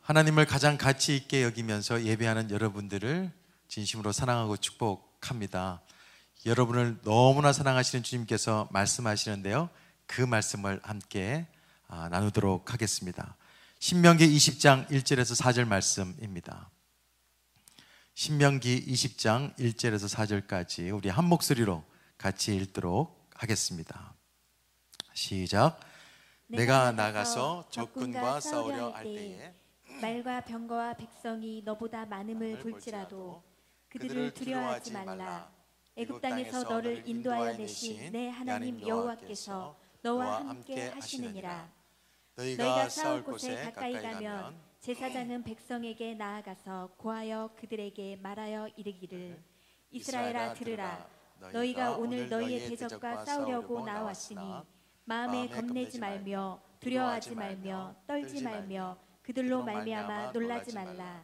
하나님을 가장 가치 있게 여기면서 예배하는 여러분들을 진심으로 사랑하고 축복합니다. 여러분을 너무나 사랑하시는 주님께서 말씀하시는데요, 그 말씀을 함께 나누도록 하겠습니다. 신명기 20장 1절에서 4절 말씀입니다. 신명기 20장 1절에서 4절까지 우리 한 목소리로 같이 읽도록 하겠습니다. 시작. 내가 나가서 적군과 싸우려 할 때에 말과 병거와 백성이 너보다 많음을 볼지라도 그들을 두려워하지 말라. 애굽 땅에서 너를 인도하여 내신 내 하나님 여호와께서 너와 함께 하시느니라. 너희가 싸울 곳에 가까이 가면 제사장은 백성에게 나아가서 고하여 그들에게 말하여 이르기를, 이스라엘아 들으라. 너희가 오늘 너희의 대적과 싸우려고 나왔으니 마음에 겁내지 말며 두려워하지 말며 떨지 말며 그들로 말미암아 놀라지 말라.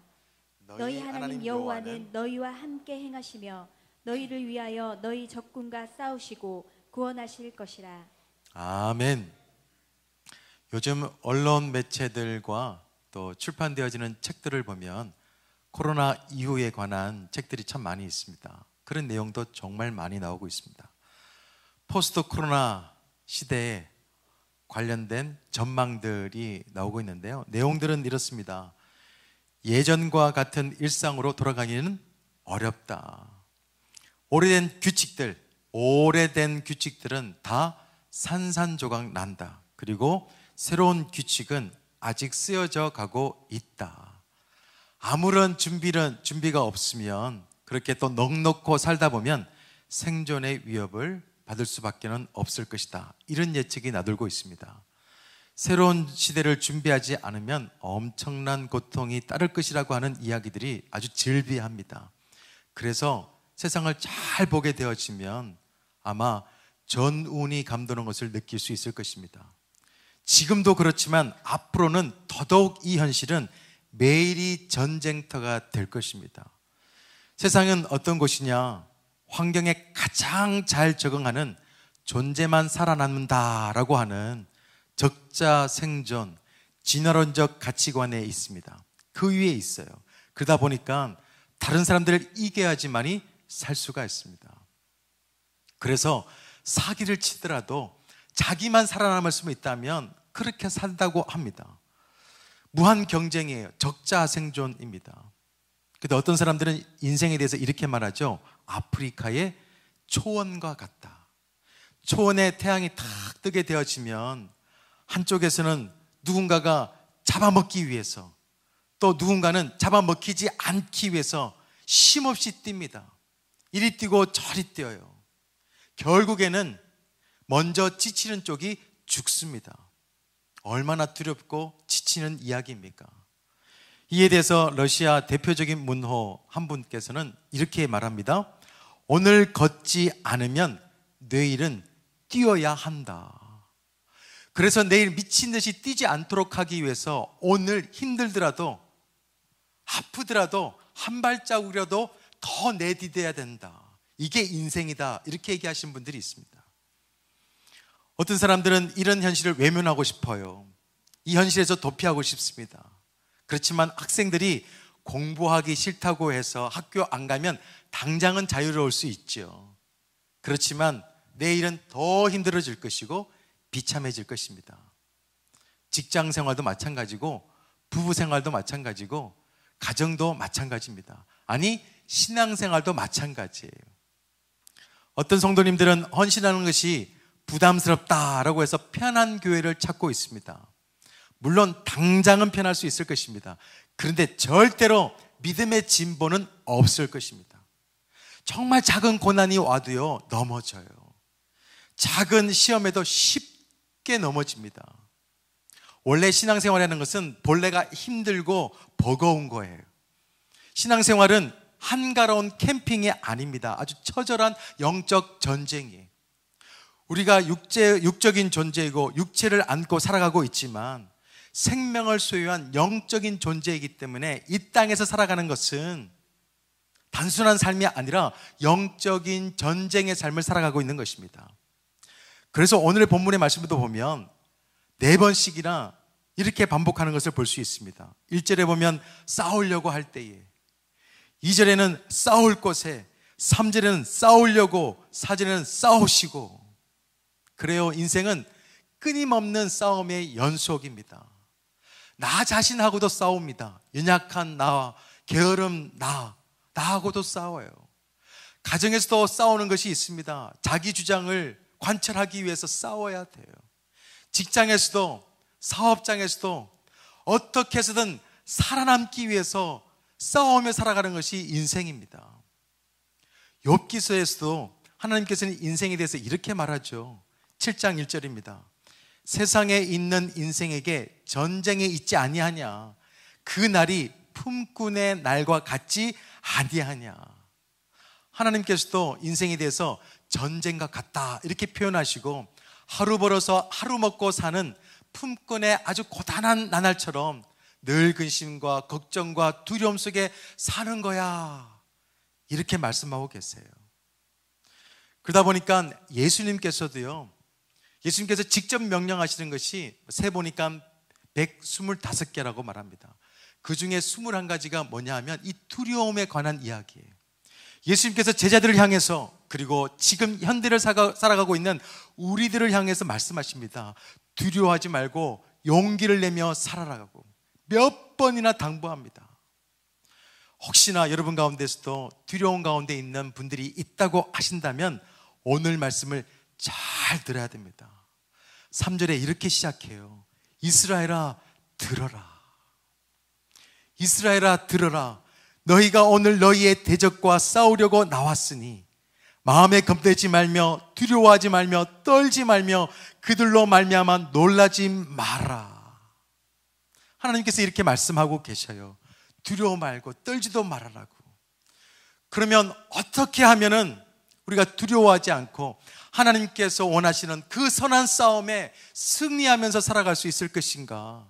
너희 하나님 여호와는 너희와 함께 행하시며 너희를 위하여 너희 적군과 싸우시고 구원하실 것이라. 아멘. 요즘 언론 매체들과 또 출판되어지는 책들을 보면 코로나 이후에 관한 책들이 참 많이 있습니다. 그런 내용도 정말 많이 나오고 있습니다. 포스트 코로나 시대에 관련된 전망들이 나오고 있는데요, 내용들은 이렇습니다. 예전과 같은 일상으로 돌아가기는 어렵다. 오래된 규칙들은 다 산산조각 난다. 그리고 새로운 규칙은 아직 쓰여져 가고 있다. 아무런 준비가 없으면 그렇게 또 넋놓고 살다 보면 생존의 위협을 받을 수밖에 없을 것이다. 이런 예측이 나돌고 있습니다. 새로운 시대를 준비하지 않으면 엄청난 고통이 따를 것이라고 하는 이야기들이 아주 즐비합니다. 그래서 세상을 잘 보게 되어지면 아마 전운이 감도는 것을 느낄 수 있을 것입니다. 지금도 그렇지만 앞으로는 더더욱 이 현실은 매일이 전쟁터가 될 것입니다. 세상은 어떤 곳이냐? 환경에 가장 잘 적응하는 존재만 살아남는다라고 하는 적자 생존, 진화론적 가치관에 있습니다. 그 위에 있어요. 그러다 보니까 다른 사람들을 이겨야지만이 살 수가 있습니다. 그래서 사기를 치더라도 자기만 살아남을 수 있다면 그렇게 산다고 합니다. 무한 경쟁이에요. 적자 생존입니다. 근데 어떤 사람들은 인생에 대해서 이렇게 말하죠. 아프리카의 초원과 같다. 초원에 태양이 탁 뜨게 되어지면 한쪽에서는 누군가가 잡아먹기 위해서, 또 누군가는 잡아먹히지 않기 위해서 쉼없이 뜁니다. 이리 뛰고 저리 뛰어요. 결국에는 먼저 지치는 쪽이 죽습니다. 얼마나 두렵고 지치는 이야기입니까? 이에 대해서 러시아 대표적인 문호 한 분께서는 이렇게 말합니다. 오늘 걷지 않으면 내일은 뛰어야 한다. 그래서 내일 미친 듯이 뛰지 않도록 하기 위해서 오늘 힘들더라도 아프더라도 한 발자국이라도 더 내디뎌야 된다. 이게 인생이다. 이렇게 얘기하신 분들이 있습니다. 어떤 사람들은 이런 현실을 외면하고 싶어요. 이 현실에서 도피하고 싶습니다. 그렇지만 학생들이 공부하기 싫다고 해서 학교 안 가면 당장은 자유로울 수 있죠. 그렇지만 내일은 더 힘들어질 것이고 비참해질 것입니다. 직장 생활도 마찬가지고 부부 생활도 마찬가지고 가정도 마찬가지입니다. 아니, 신앙생활도 마찬가지예요. 어떤 성도님들은 헌신하는 것이 부담스럽다라고 해서 편한 교회를 찾고 있습니다. 물론 당장은 편할 수 있을 것입니다. 그런데 절대로 믿음의 진보는 없을 것입니다. 정말 작은 고난이 와도요, 넘어져요. 작은 시험에도 쉽게 넘어집니다. 원래 신앙생활이라는 것은 본래가 힘들고 버거운 거예요. 신앙생활은 한가로운 캠핑이 아닙니다. 아주 처절한 영적 전쟁이에요. 우리가 육적인 존재이고 육체를 안고 살아가고 있지만 생명을 소유한 영적인 존재이기 때문에 이 땅에서 살아가는 것은 단순한 삶이 아니라 영적인 전쟁의 삶을 살아가고 있는 것입니다. 그래서 오늘의 본문의 말씀도 보면 4번씩이나 이렇게 반복하는 것을 볼 수 있습니다. 1절에 보면 싸우려고 할 때에, 2절에는 싸울 곳에, 3절에는 싸우려고, 4절에는 싸우시고. 그래요, 인생은 끊임없는 싸움의 연속입니다. 나 자신하고도 싸웁니다. 연약한 나와 게으름 나하고도 싸워요. 가정에서도 싸우는 것이 있습니다. 자기 주장을 관철하기 위해서 싸워야 돼요. 직장에서도, 사업장에서도 어떻게 해서든 살아남기 위해서 싸우며 살아가는 것이 인생입니다. 욥기서에서도 하나님께서는 인생에 대해서 이렇게 말하죠. 7장 1절입니다. 세상에 있는 인생에게 전쟁이 있지 아니하냐. 그 날이 품꾼의 날과 같지 아니하냐. 하나님께서도 인생에 대해서 전쟁과 같다 이렇게 표현하시고, 하루 벌어서 하루 먹고 사는 품꾼의 아주 고단한 나날처럼 늘 근심과 걱정과 두려움 속에 사는 거야, 이렇게 말씀하고 계세요. 그러다 보니까 예수님께서도 예수님께서 직접 명령하시는 것이 세보니까 125개라고 말합니다. 그 중에 21가지가 뭐냐 하면 이 두려움에 관한 이야기예요. 예수님께서 제자들을 향해서, 그리고 지금 현대를 살아가고 있는 우리들을 향해서 말씀하십니다. 두려워하지 말고 용기를 내며 살아라고 몇 번이나 당부합니다. 혹시나 여러분 가운데서도 두려운 가운데 있는 분들이 있다고 하신다면 오늘 말씀을 잘 들어야 됩니다. 3절에 이렇게 시작해요. 이스라엘아 들어라. 이스라엘아 들어라. 너희가 오늘 너희의 대적과 싸우려고 나왔으니 마음에 겁내지 말며 두려워하지 말며 떨지 말며 그들로 말미암아 놀라지 마라. 하나님께서 이렇게 말씀하고 계셔요. 두려워 말고 떨지도 말아라고. 그러면 어떻게 하면은 우리가 두려워하지 않고 하나님께서 원하시는 그 선한 싸움에 승리하면서 살아갈 수 있을 것인가?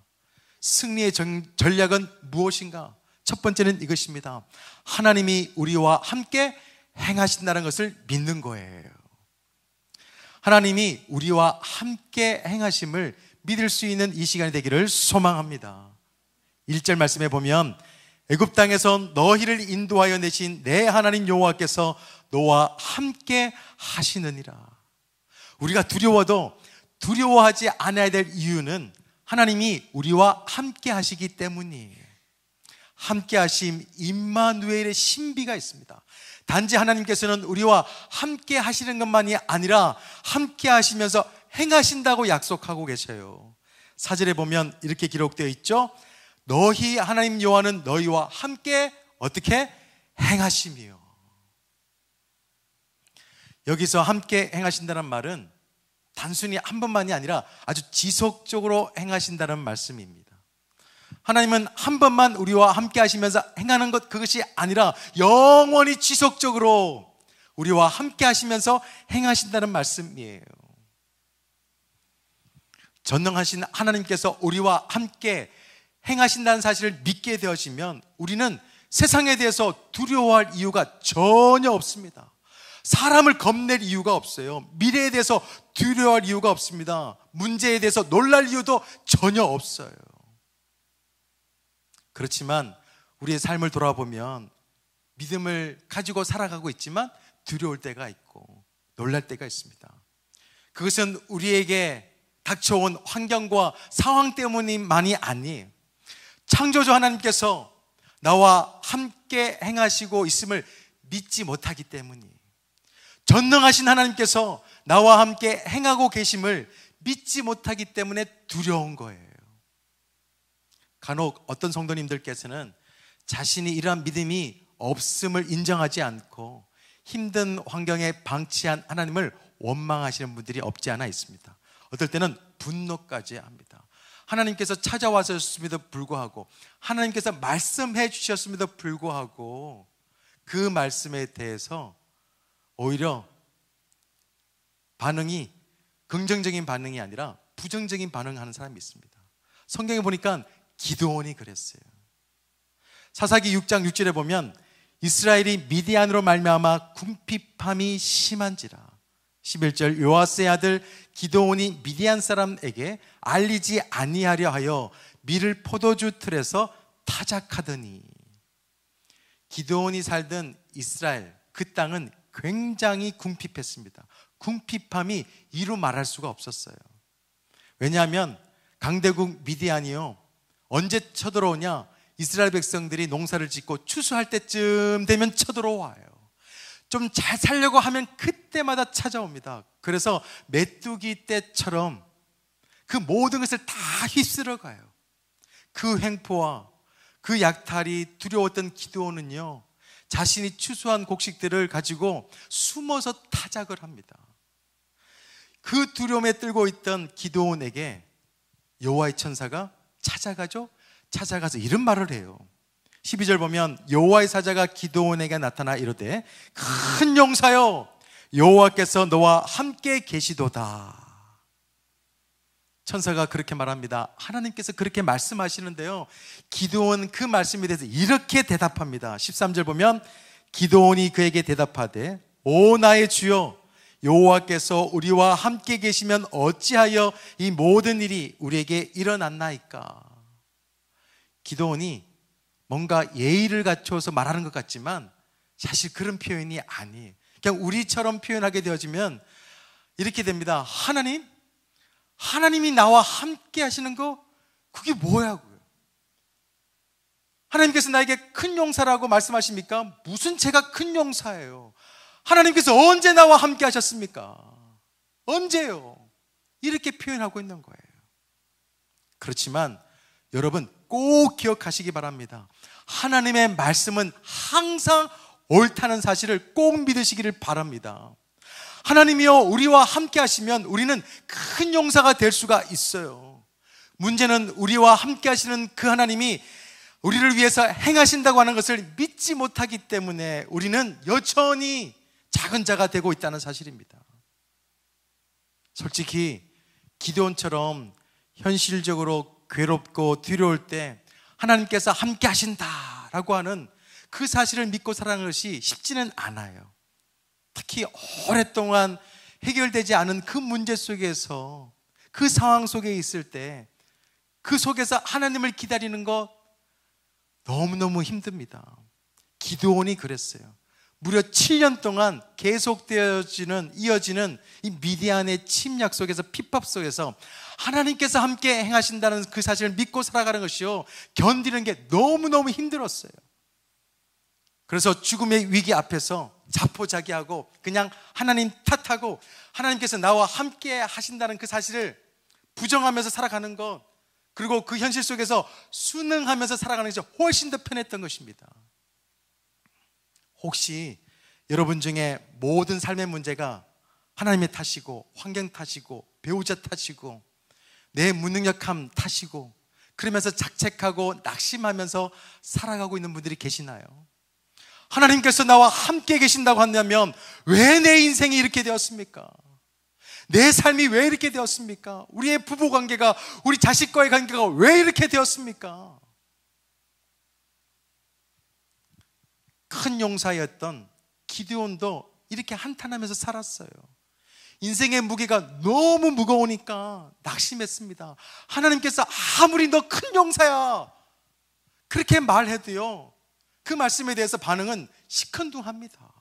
승리의 전략은 무엇인가? 첫 번째는 이것입니다. 하나님이 우리와 함께 행하신다는 것을 믿는 거예요. 하나님이 우리와 함께 행하심을 믿을 수 있는 이 시간이 되기를 소망합니다. 1절 말씀에 보면 애굽 땅에서 너희를 인도하여 내신 내 하나님 여호와께서 너와 함께 하시느니라. 우리가 두려워도 두려워하지 않아야 될 이유는 하나님이 우리와 함께 하시기 때문이에요. 함께 하심 임마누엘의 신비가 있습니다. 단지 하나님께서는 우리와 함께 하시는 것만이 아니라 함께 하시면서 행하신다고 약속하고 계셔요. 4절에 보면 이렇게 기록되어 있죠. 너희 하나님 여호와는 너희와 함께 어떻게 행하심이요. 여기서 함께 행하신다는 말은 단순히 한 번만이 아니라 아주 지속적으로 행하신다는 말씀입니다. 하나님은 한 번만 우리와 함께 하시면서 행하는 것, 그것이 아니라 영원히 지속적으로 우리와 함께 하시면서 행하신다는 말씀이에요. 전능하신 하나님께서 우리와 함께 행하신다는 사실을 믿게 되어지면 우리는 세상에 대해서 두려워할 이유가 전혀 없습니다. 사람을 겁낼 이유가 없어요. 미래에 대해서 두려워할 이유가 없습니다. 문제에 대해서 놀랄 이유도 전혀 없어요. 그렇지만 우리의 삶을 돌아보면 믿음을 가지고 살아가고 있지만 두려울 때가 있고 놀랄 때가 있습니다. 그것은 우리에게 닥쳐온 환경과 상황 때문이만이 아니에요. 창조주 하나님께서 나와 함께 행하시고 있음을 믿지 못하기 때문이에요. 전능하신 하나님께서 나와 함께 행하고 계심을 믿지 못하기 때문에 두려운 거예요. 간혹 어떤 성도님들께서는 자신이 이러한 믿음이 없음을 인정하지 않고 힘든 환경에 방치한 하나님을 원망하시는 분들이 없지 않아 있습니다. 어떨 때는 분노까지 합니다. 하나님께서 찾아와셨음에도 불구하고, 하나님께서 말씀해 주셨음에도 불구하고 그 말씀에 대해서 오히려 반응이 긍정적인 반응이 아니라 부정적인 반응을 하는 사람이 있습니다. 성경에 보니까 기드온이 그랬어요. 사사기 6장 6절에 보면 이스라엘이 미디안으로 말미암아 궁핍함이 심한지라 11절 요아스의 아들 기드온이 미디안 사람에게 알리지 아니하려 하여 밀을 포도주 틀에서 타작하더니. 기드온이 살던 이스라엘 그 땅은 굉장히 궁핍했습니다. 궁핍함이 이루 말할 수가 없었어요. 왜냐하면 강대국 미디안이요, 언제 쳐들어오냐, 이스라엘 백성들이 농사를 짓고 추수할 때쯤 되면 쳐들어와요. 좀 잘 살려고 하면 그때마다 찾아옵니다. 그래서 메뚜기 떼처럼 그 모든 것을 다 휩쓸어 가요. 그 횡포와 그 약탈이 두려웠던 기드온은요, 자신이 추수한 곡식들을 가지고 숨어서 타작을 합니다. 그 두려움에 떨고 있던 기드온에게 여호와의 천사가 찾아가죠. 찾아가서 이런 말을 해요. 12절 보면 여호와의 사자가 기드온에게 나타나 이르되 큰 용사여, 여호와께서 너와 함께 계시도다. 천사가 그렇게 말합니다. 하나님께서 그렇게 말씀하시는데요, 기드온 그 말씀에 대해서 이렇게 대답합니다. 13절 보면 기드온이 그에게 대답하되 오 나의 주여, 여호와께서 우리와 함께 계시면 어찌하여 이 모든 일이 우리에게 일어났나이까. 기드온이 뭔가 예의를 갖춰서 말하는 것 같지만 사실 그런 표현이 아니에요. 그냥 우리처럼 표현하게 되어지면 이렇게 됩니다. 하나님이 나와 함께 하시는 거, 그게 뭐야고요? 하나님께서 나에게 큰 용사라고 말씀하십니까? 무슨 제가 큰 용사예요? 하나님께서 언제 나와 함께 하셨습니까? 언제요? 이렇게 표현하고 있는 거예요. 그렇지만 여러분 꼭 기억하시기 바랍니다. 하나님의 말씀은 항상 옳다는 사실을 꼭 믿으시기를 바랍니다. 하나님이여 우리와 함께 하시면 우리는 큰 용사가 될 수가 있어요. 문제는 우리와 함께 하시는 그 하나님이 우리를 위해서 행하신다고 하는 것을 믿지 못하기 때문에 우리는 여전히 작은 자가 되고 있다는 사실입니다. 솔직히 기드온처럼 현실적으로 괴롭고 두려울 때 하나님께서 함께 하신다라고 하는 그 사실을 믿고 살아가는 것이 쉽지는 않아요. 특히 오랫동안 해결되지 않은 그 문제 속에서, 그 상황 속에 있을 때 그 속에서 하나님을 기다리는 거 너무너무 힘듭니다. 기드온이 그랬어요. 무려 7년 동안 계속되어지는, 이어지는 이 미디안의 침략 속에서, 핍박 속에서 하나님께서 함께 행하신다는 그 사실을 믿고 살아가는 것이요, 견디는 게 너무너무 힘들었어요. 그래서 죽음의 위기 앞에서 자포자기하고 그냥 하나님 탓하고 하나님께서 나와 함께 하신다는 그 사실을 부정하면서 살아가는 것, 그리고 그 현실 속에서 순응하면서 살아가는 것이 훨씬 더 편했던 것입니다. 혹시 여러분 중에 모든 삶의 문제가 하나님의 탓이고 환경 탓이고 배우자 탓이고 내 무능력함 탓이고 그러면서 자책하고 낙심하면서 살아가고 있는 분들이 계시나요? 하나님께서 나와 함께 계신다고 한다면 왜 내 인생이 이렇게 되었습니까? 내 삶이 왜 이렇게 되었습니까? 우리의 부부관계가, 우리 자식과의 관계가 왜 이렇게 되었습니까? 큰 용사였던 기드온도 이렇게 한탄하면서 살았어요. 인생의 무게가 너무 무거우니까 낙심했습니다. 하나님께서 아무리 너 큰 용사야 그렇게 말해도요, 그 말씀에 대해서 반응은 시큰둥합니다.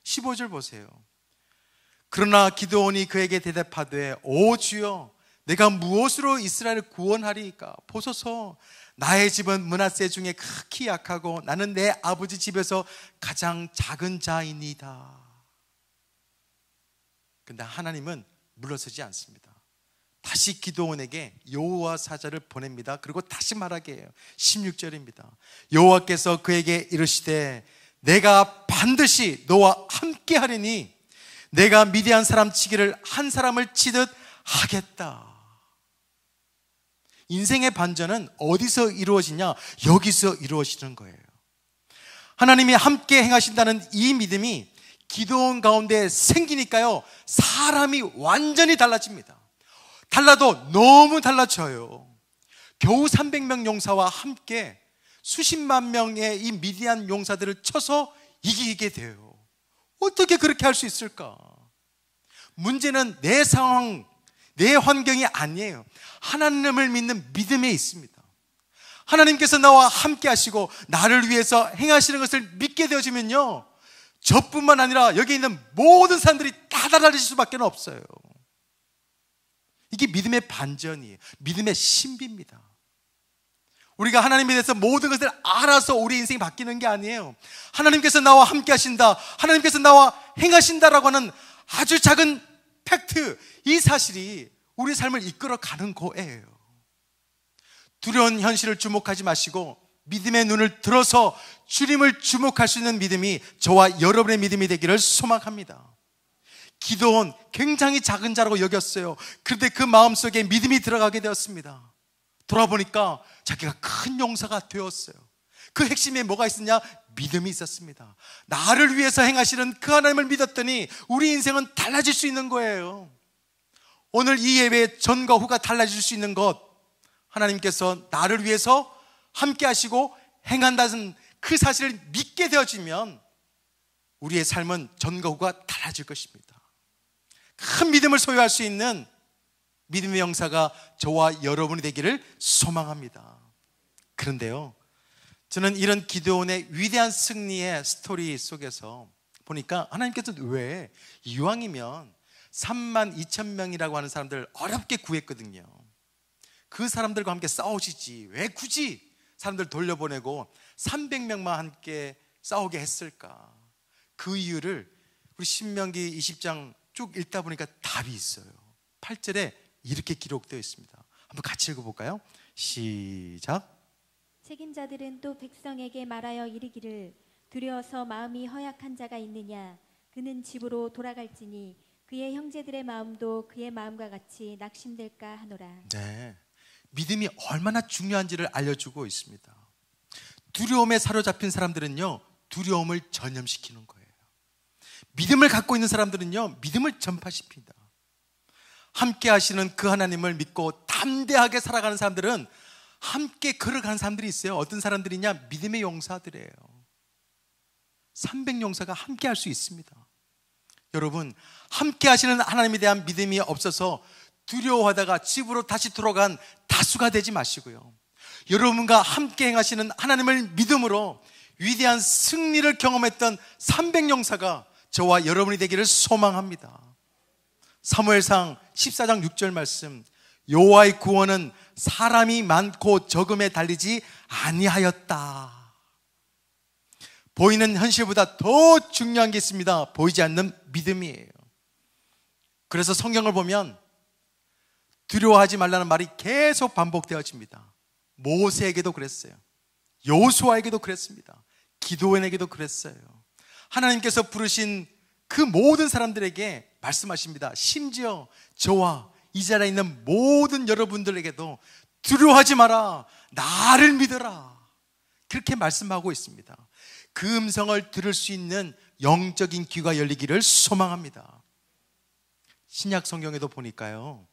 15절 보세요. 그러나 기드온이 그에게 대답하되 오 주여, 내가 무엇으로 이스라엘을 구원하리이까? 보소서, 나의 집은 므낫세 중에 극히 약하고 나는 내 아버지 집에서 가장 작은 자이니이다. 근데 하나님은 물러서지 않습니다. 다시 기드온에게 여호와 사자를 보냅니다. 그리고 다시 말하게 해요. 16절입니다. 여호와께서 그에게 이르시되 내가 반드시 너와 함께 하리니 내가 미디안 사람 치기를 한 사람을 치듯 하겠다. 인생의 반전은 어디서 이루어지냐? 여기서 이루어지는 거예요. 하나님이 함께 행하신다는 이 믿음이 기드온 가운데 생기니까요, 사람이 완전히 달라집니다. 달라도 너무 달라져요. 겨우 300명 용사와 함께 수십만 명의 이 미디안 용사들을 쳐서 이기게 돼요. 어떻게 그렇게 할 수 있을까? 문제는 내 상황, 내 환경이 아니에요. 하나님을 믿는 믿음에 있습니다. 하나님께서 나와 함께 하시고 나를 위해서 행하시는 것을 믿게 되어지면요, 저뿐만 아니라 여기 있는 모든 사람들이 다 달라질 수밖에 없어요. 이게 믿음의 반전이에요. 믿음의 신비입니다. 우리가 하나님에 대해서 모든 것을 알아서 우리 인생이 바뀌는 게 아니에요. 하나님께서 나와 함께 하신다, 하나님께서 나와 행하신다라고 하는 아주 작은 팩트, 이 사실이 우리 삶을 이끌어 가는 거예요. 두려운 현실을 주목하지 마시고 믿음의 눈을 들어서 주님을 주목할 수 있는 믿음이 저와 여러분의 믿음이 되기를 소망합니다. 기도원 굉장히 작은 자라고 여겼어요. 그런데 그 마음속에 믿음이 들어가게 되었습니다. 돌아보니까 자기가 큰 용사가 되었어요. 그 핵심에 뭐가 있었냐? 믿음이 있었습니다. 나를 위해서 행하시는 그 하나님을 믿었더니 우리 인생은 달라질 수 있는 거예요. 오늘 이 예배의 전과 후가 달라질 수 있는 것, 하나님께서 나를 위해서 함께 하시고 행한다는 그 사실을 믿게 되어지면 우리의 삶은 전과 후가 달라질 것입니다. 큰 믿음을 소유할 수 있는 믿음의 영사가 저와 여러분이 되기를 소망합니다. 그런데요, 저는 이런 기드온의 위대한 승리의 스토리 속에서 보니까 하나님께서 왜 이왕이면 32,000명이라고 하는 사람들을 어렵게 구했거든요. 그 사람들과 함께 싸우시지 왜 굳이 사람들 돌려보내고 300명만 함께 싸우게 했을까? 그 이유를 우리 신명기 20장 쭉 읽다 보니까 답이 있어요. 8절에 이렇게 기록되어 있습니다. 한번 같이 읽어볼까요? 시작. 책임자들은 또 백성에게 말하여 이르기를 두려워서 마음이 허약한 자가 있느냐? 그는 집으로 돌아갈지니 그의 형제들의 마음도 그의 마음과 같이 낙심될까 하노라. 네, 믿음이 얼마나 중요한지를 알려주고 있습니다. 두려움에 사로잡힌 사람들은요, 두려움을 전염시키는 거예요. 믿음을 갖고 있는 사람들은요, 믿음을 전파시킵니다. 함께 하시는 그 하나님을 믿고 담대하게 살아가는 사람들은 함께 걸어가는 사람들이 있어요. 어떤 사람들이냐? 믿음의 용사들이에요. 300용사가 함께 할 수 있습니다. 여러분, 함께 하시는 하나님에 대한 믿음이 없어서 두려워하다가 집으로 다시 돌아간 다수가 되지 마시고요, 여러분과 함께 행하시는 하나님을 믿음으로 위대한 승리를 경험했던 300용사가 저와 여러분이 되기를 소망합니다. 사무엘상 14장 6절 말씀, 여호와의 구원은 사람이 많고 적음에 달리지 아니하였다. 보이는 현실보다 더 중요한 게 있습니다. 보이지 않는 믿음이에요. 그래서 성경을 보면 두려워하지 말라는 말이 계속 반복되어집니다. 모세에게도 그랬어요. 여호수아에게도 그랬습니다. 기드온에게도 그랬어요. 하나님께서 부르신 그 모든 사람들에게 말씀하십니다. 심지어 저와 이 자리에 있는 모든 여러분들에게도 두려워하지 마라, 나를 믿어라, 그렇게 말씀하고 있습니다. 그 음성을 들을 수 있는 영적인 귀가 열리기를 소망합니다. 신약 성경에도 보니까요,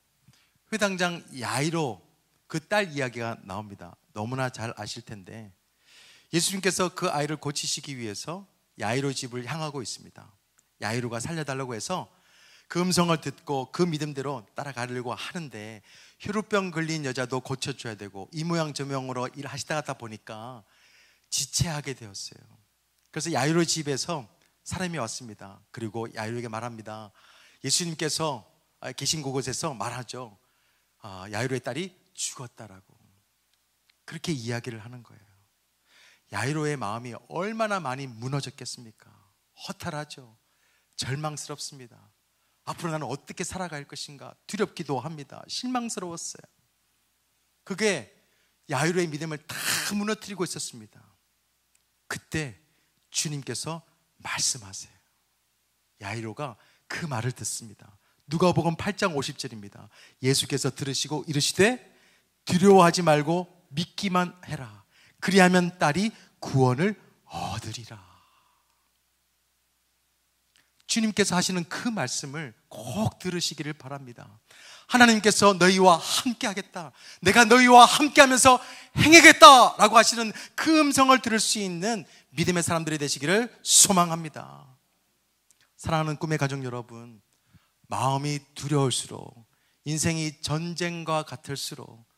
회당장 야이로 그 딸 이야기가 나옵니다. 너무나 잘 아실 텐데 예수님께서 그 아이를 고치시기 위해서 야이로 집을 향하고 있습니다. 야이로가 살려달라고 해서 그 음성을 듣고 그 믿음대로 따라가려고 하는데 혈우병 걸린 여자도 고쳐줘야 되고 이 모양 저 모양으로 일하시다가 보니까 지체하게 되었어요. 그래서 야이로 집에서 사람이 왔습니다. 그리고 야이로에게 말합니다. 예수님께서 계신 그곳에서 말하죠. 야이로의 딸이 죽었다라고. 그렇게 이야기를 하는 거예요. 야이로의 마음이 얼마나 많이 무너졌겠습니까? 허탈하죠. 절망스럽습니다. 앞으로 나는 어떻게 살아갈 것인가 두렵기도 합니다. 실망스러웠어요. 그게 야이로의 믿음을 다 무너뜨리고 있었습니다. 그때 주님께서 말씀하세요. 야이로가 그 말을 듣습니다. 누가복음 8장 50절입니다. 예수께서 들으시고 이르시되 두려워하지 말고 믿기만 해라. 그리하면 딸이 구원을 얻으리라. 주님께서 하시는 그 말씀을 꼭 들으시기를 바랍니다. 하나님께서 너희와 함께 하겠다, 내가 너희와 함께 하면서 행하겠다 라고 하시는 그 음성을 들을 수 있는 믿음의 사람들이 되시기를 소망합니다. 사랑하는 꿈의 가족 여러분, 마음이 두려울수록, 인생이 전쟁과 같을수록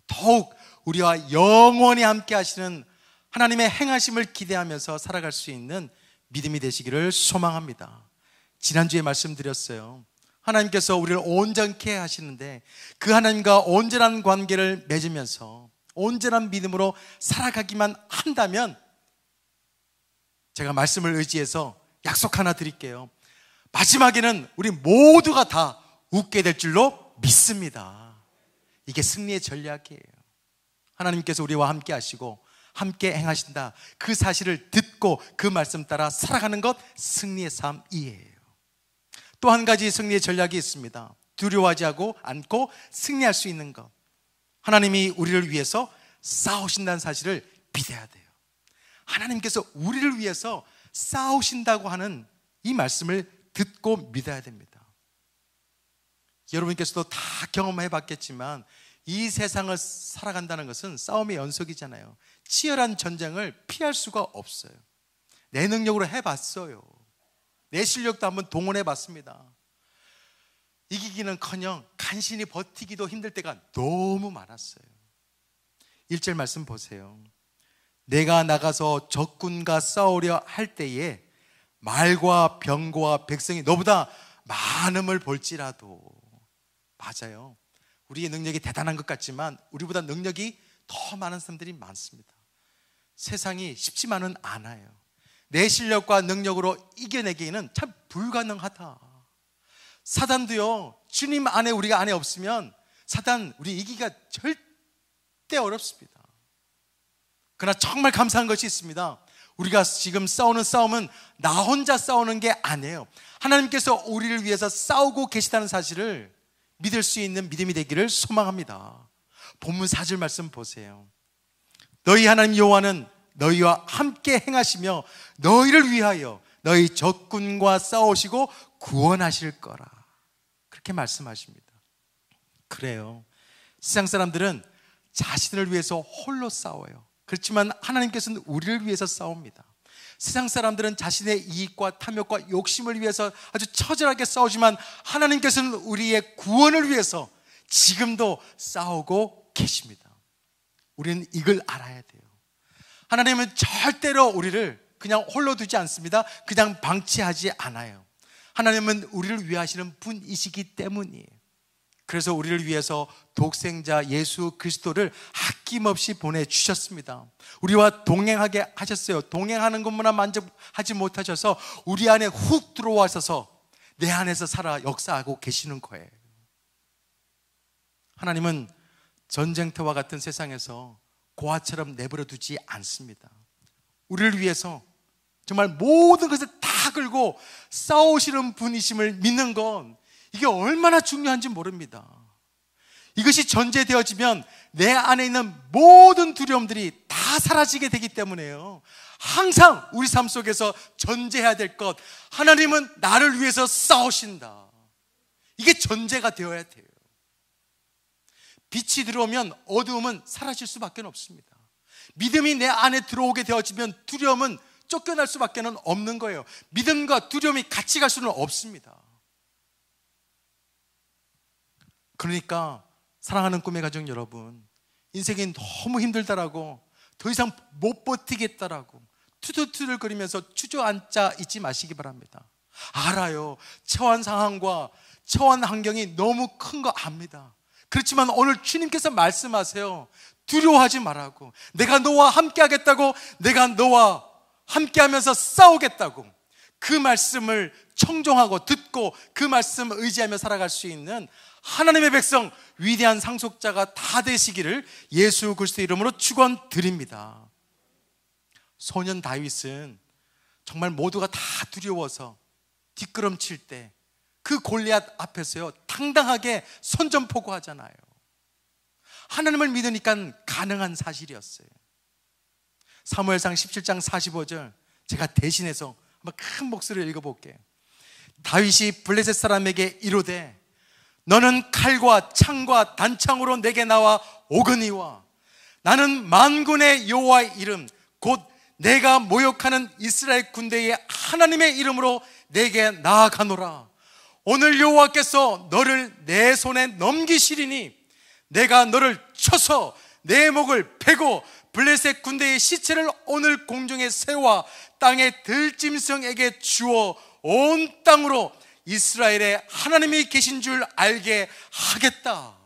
더욱 우리와 영원히 함께 하시는 하나님의 행하심을 기대하면서 살아갈 수 있는 믿음이 되시기를 소망합니다. 지난주에 말씀드렸어요. 하나님께서 우리를 온전케 하시는데 그 하나님과 온전한 관계를 맺으면서 온전한 믿음으로 살아가기만 한다면, 제가 말씀을 의지해서 약속 하나 드릴게요. 마지막에는 우리 모두가 다 웃게 될 줄로 믿습니다. 이게 승리의 전략이에요. 하나님께서 우리와 함께 하시고 함께 행하신다, 그 사실을 듣고 그 말씀 따라 살아가는 것, 승리의 삶이에요. 또 한 가지 승리의 전략이 있습니다. 두려워하지 않고 승리할 수 있는 것. 하나님이 우리를 위해서 싸우신다는 사실을 믿어야 돼요. 하나님께서 우리를 위해서 싸우신다고 하는 이 말씀을 듣고 믿어야 됩니다. 여러분께서도 다 경험해 봤겠지만 이 세상을 살아간다는 것은 싸움의 연속이잖아요. 치열한 전쟁을 피할 수가 없어요. 내 능력으로 해봤어요. 내 실력도 한번 동원해 봤습니다. 이기기는커녕 간신히 버티기도 힘들 때가 너무 많았어요. 1절 말씀 보세요. 내가 나가서 적군과 싸우려 할 때에 말과 병거와 백성이 너보다 많음을 볼지라도. 맞아요. 우리의 능력이 대단한 것 같지만 우리보다 능력이 더 많은 사람들이 많습니다. 세상이 쉽지만은 않아요. 내 실력과 능력으로 이겨내기에는 참 불가능하다. 사단도요, 주님 안에 우리가 안에 없으면 사단 우리 이기기가 절대 어렵습니다. 그러나 정말 감사한 것이 있습니다. 우리가 지금 싸우는 싸움은 나 혼자 싸우는 게 아니에요. 하나님께서 우리를 위해서 싸우고 계시다는 사실을 믿을 수 있는 믿음이 되기를 소망합니다. 본문 4절 말씀 보세요. 너희 하나님 여호와는 너희와 함께 행하시며 너희를 위하여 너희 적군과 싸우시고 구원하실 거라. 그렇게 말씀하십니다. 그래요. 세상 사람들은 자신을 위해서 홀로 싸워요. 그렇지만 하나님께서는 우리를 위해서 싸웁니다. 세상 사람들은 자신의 이익과 탐욕과 욕심을 위해서 아주 처절하게 싸우지만 하나님께서는 우리의 구원을 위해서 지금도 싸우고 계십니다. 우리는 이걸 알아야 돼요. 하나님은 절대로 우리를 그냥 홀로 두지 않습니다. 그냥 방치하지 않아요. 하나님은 우리를 위하시는 분이시기 때문이에요. 그래서 우리를 위해서 독생자 예수 그리스도를 아낌없이 보내주셨습니다. 우리와 동행하게 하셨어요. 동행하는 것만 만족하지 못하셔서 우리 안에 훅 들어와셔서 내 안에서 살아 역사하고 계시는 거예요. 하나님은 전쟁터와 같은 세상에서 고아처럼 내버려 두지 않습니다. 우리를 위해서 정말 모든 것을 다 걸고 싸우시는 분이심을 믿는 건 이게 얼마나 중요한지 모릅니다. 이것이 전제되어지면 내 안에 있는 모든 두려움들이 다 사라지게 되기 때문에요. 항상 우리 삶 속에서 전제해야 될 것, 하나님은 나를 위해서 싸우신다. 이게 전제가 되어야 돼요. 빛이 들어오면 어두움은 사라질 수밖에 없습니다. 믿음이 내 안에 들어오게 되어지면 두려움은 쫓겨날 수밖에 없는 거예요. 믿음과 두려움이 같이 갈 수는 없습니다. 그러니까 사랑하는 꿈의 가족 여러분, 인생이 너무 힘들다라고 더 이상 못 버티겠다라고 투덜투덜거리면서 주저앉아 있지 마시기 바랍니다. 알아요. 처한 상황과 처한 환경이 너무 큰 거 압니다. 그렇지만 오늘 주님께서 말씀하세요. 두려워하지 말라고. 내가 너와 함께 하겠다고, 내가 너와 함께 하면서 싸우겠다고. 그 말씀을 청종하고 듣고 그 말씀을 의지하며 살아갈 수 있는 하나님의 백성, 위대한 상속자가 다 되시기를 예수 그리스도의 이름으로 축원드립니다. 소년 다윗은 정말 모두가 다 두려워서 뒷걸음칠 때 그 골리앗 앞에서요 당당하게 선전포고하잖아요. 하나님을 믿으니까 가능한 사실이었어요. 사무엘상 17장 45절 제가 대신해서 한번 큰 목소리를 읽어볼게요. 다윗이 블레셋 사람에게 이르되 너는 칼과 창과 단창으로 내게 나와 오거니와 나는 만군의 여호와의 이름 곧 내가 모욕하는 이스라엘 군대의 하나님의 이름으로 내게 나아가노라. 오늘 여호와께서 너를 내 손에 넘기시리니 내가 너를 쳐서 내 목을 베고 블레셋 군대의 시체를 오늘 공중에 세워 땅의 들짐승에게 주어 온 땅으로 이스라엘에 하나님이 계신 줄 알게 하겠다.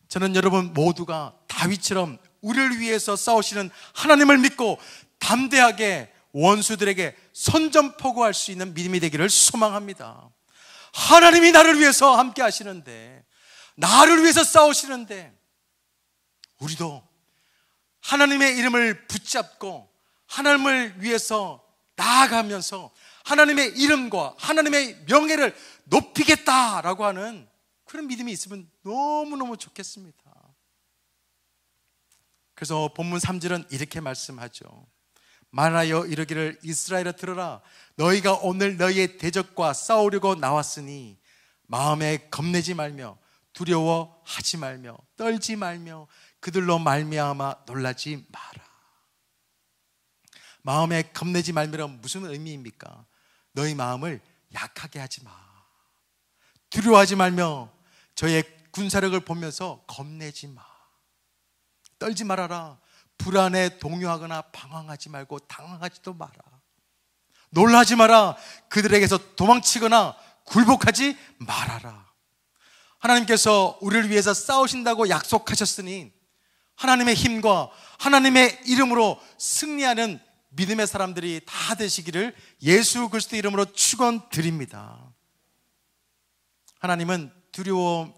저는 여러분 모두가 다윗처럼 우리를 위해서 싸우시는 하나님을 믿고 담대하게 원수들에게 선전포고할 수 있는 믿음이 되기를 소망합니다. 하나님이 나를 위해서 함께 하시는데, 나를 위해서 싸우시는데, 우리도 하나님의 이름을 붙잡고 하나님을 위해서 나아가면서 하나님의 이름과 하나님의 명예를 높이겠다라고 하는 그런 믿음이 있으면 너무너무 좋겠습니다. 그래서 본문 3절은 이렇게 말씀하죠. 말하여 이르기를 이스라엘아 들으라. 너희가 오늘 너희의 대적과 싸우려고 나왔으니 마음에 겁내지 말며 두려워하지 말며 떨지 말며 그들로 말미암아 놀라지 마라. 마음에 겁내지 말면 무슨 의미입니까? 너희 마음을 약하게 하지 마. 두려워하지 말며 저의 군사력을 보면서 겁내지 마. 떨지 말아라. 불안에 동요하거나 방황하지 말고 당황하지도 마라. 놀라지 마라. 그들에게서 도망치거나 굴복하지 말아라. 하나님께서 우리를 위해서 싸우신다고 약속하셨으니 하나님의 힘과 하나님의 이름으로 승리하는 믿음의 사람들이 다 되시기를 예수 그리스도 이름으로 축원드립니다. 하나님은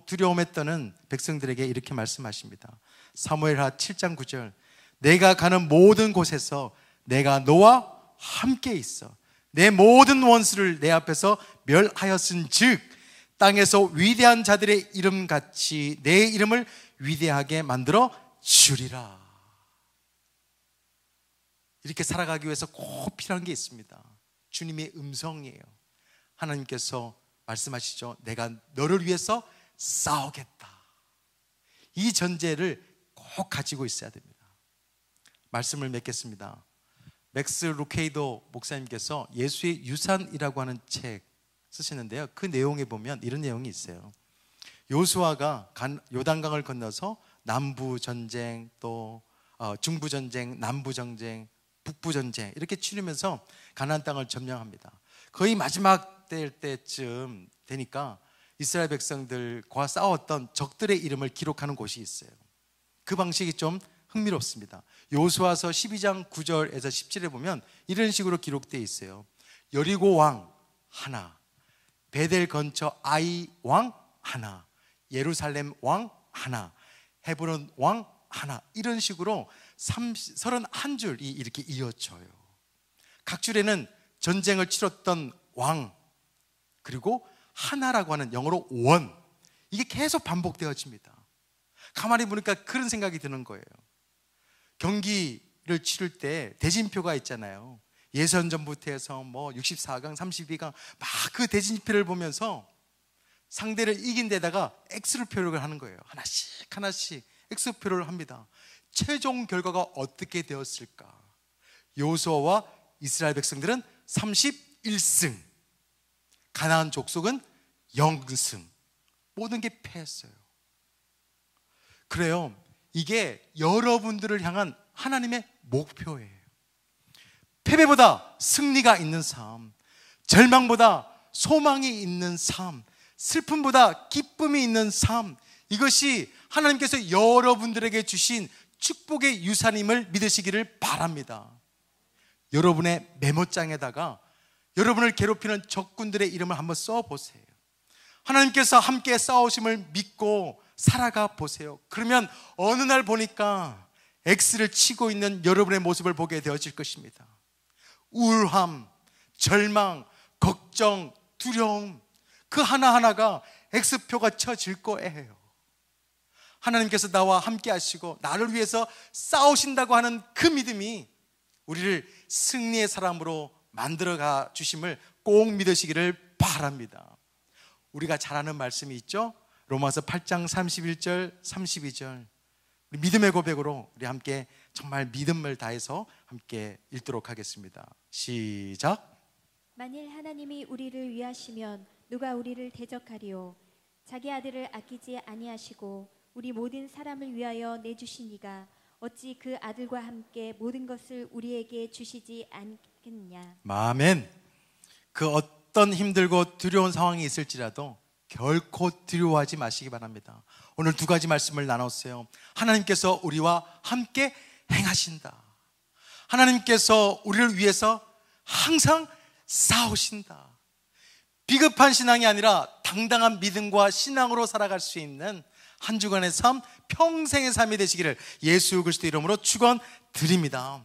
두려움에 떠는 백성들에게 이렇게 말씀하십니다. 사무엘하 7장 9절 내가 가는 모든 곳에서 내가 너와 함께 있어 내 모든 원수를 내 앞에서 멸하였은즉 땅에서 위대한 자들의 이름같이 내 이름을 위대하게 만들어 주리라. 이렇게 살아가기 위해서 꼭 필요한 게 있습니다. 주님의 음성이에요. 하나님께서 말씀하시죠. 내가 너를 위해서 싸우겠다. 이 전제를 꼭 가지고 있어야 됩니다. 말씀을 맺겠습니다. 맥스 루케이도 목사님께서 예수의 유산이라고 하는 책 쓰시는데요. 그 내용에 보면 이런 내용이 있어요. 요수아가 요단강을 건너서 남부전쟁, 또 중부전쟁, 남부전쟁, 북부전쟁 이렇게 치르면서 가나안 땅을 점령합니다. 거의 마지막 때쯤 되니까 이스라엘 백성들과 싸웠던 적들의 이름을 기록하는 곳이 있어요. 그 방식이 좀 흥미롭습니다. 요수아서 12장 9절에서 17에 보면 이런 식으로 기록되어 있어요. 여리고 왕 하나, 베델 근처 아이 왕 하나, 예루살렘 왕 하나, 헤브론 왕 하나, 이런 식으로 31줄이 이렇게 이어져요. 각 줄에는 전쟁을 치렀던 왕, 그리고 하나라고 하는 영어로 원, 이게 계속 반복되어집니다. 가만히 보니까 그런 생각이 드는 거예요. 경기를 치를 때 대진표가 있잖아요. 예선전부터 해서 뭐 64강, 32강 막 그 대진표를 보면서 상대를 이긴 데다가 X표를 하는 거예요. 하나씩 하나씩 X표를 합니다. 최종 결과가 어떻게 되었을까? 여호수아와 이스라엘 백성들은 31승, 가나안 족속은 0승, 모든 게 패했어요. 그래요. 이게 여러분들을 향한 하나님의 목표예요. 패배보다 승리가 있는 삶, 절망보다 소망이 있는 삶, 슬픔보다 기쁨이 있는 삶, 이것이 하나님께서 여러분들에게 주신 축복의 유산임을 믿으시기를 바랍니다. 여러분의 메모장에다가 여러분을 괴롭히는 적군들의 이름을 한번 써보세요. 하나님께서 함께 싸우심을 믿고 살아가 보세요. 그러면 어느 날 보니까 X를 치고 있는 여러분의 모습을 보게 되어질 것입니다. 우울함, 절망, 걱정, 두려움, 그 하나하나가 X표가 쳐질 거예요. 하나님께서 나와 함께 하시고 나를 위해서 싸우신다고 하는 그 믿음이 우리를 승리의 사람으로 만들어가 주심을 꼭 믿으시기를 바랍니다. 우리가 잘 아는 말씀이 있죠? 로마서 8장 31절, 32절. 우리 믿음의 고백으로 우리 함께 정말 믿음을 다해서 함께 읽도록 하겠습니다. 시작. 만일 하나님이 우리를 위하시면 누가 우리를 대적하리요? 자기 아들을 아끼지 아니하시고 우리 모든 사람을 위하여 내주시니가 어찌 그 아들과 함께 모든 것을 우리에게 주시지 않겠느냐. 아멘. 그 어떤 힘들고 두려운 상황이 있을지라도 결코 두려워하지 마시기 바랍니다. 오늘 두 가지 말씀을 나눴어요. 하나님께서 우리와 함께 행하신다. 하나님께서 우리를 위해서 항상 싸우신다. 비급한 신앙이 아니라 당당한 믿음과 신앙으로 살아갈 수 있는 한 주간의 삶, 평생의 삶이 되시기를 예수 그리스도 이름으로 축원드립니다.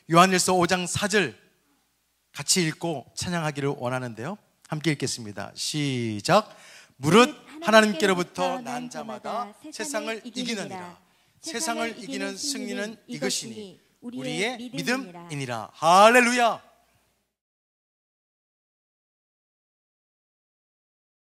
요한일서 5장 4절 같이 읽고 찬양하기를 원하는데요. 함께 읽겠습니다. 시작. 무릇 하나님께로부터 난 자마다 세상을 이기느니라. 세상을 이기는 승리는 이것이니 우리의 믿음이니라. 할렐루야.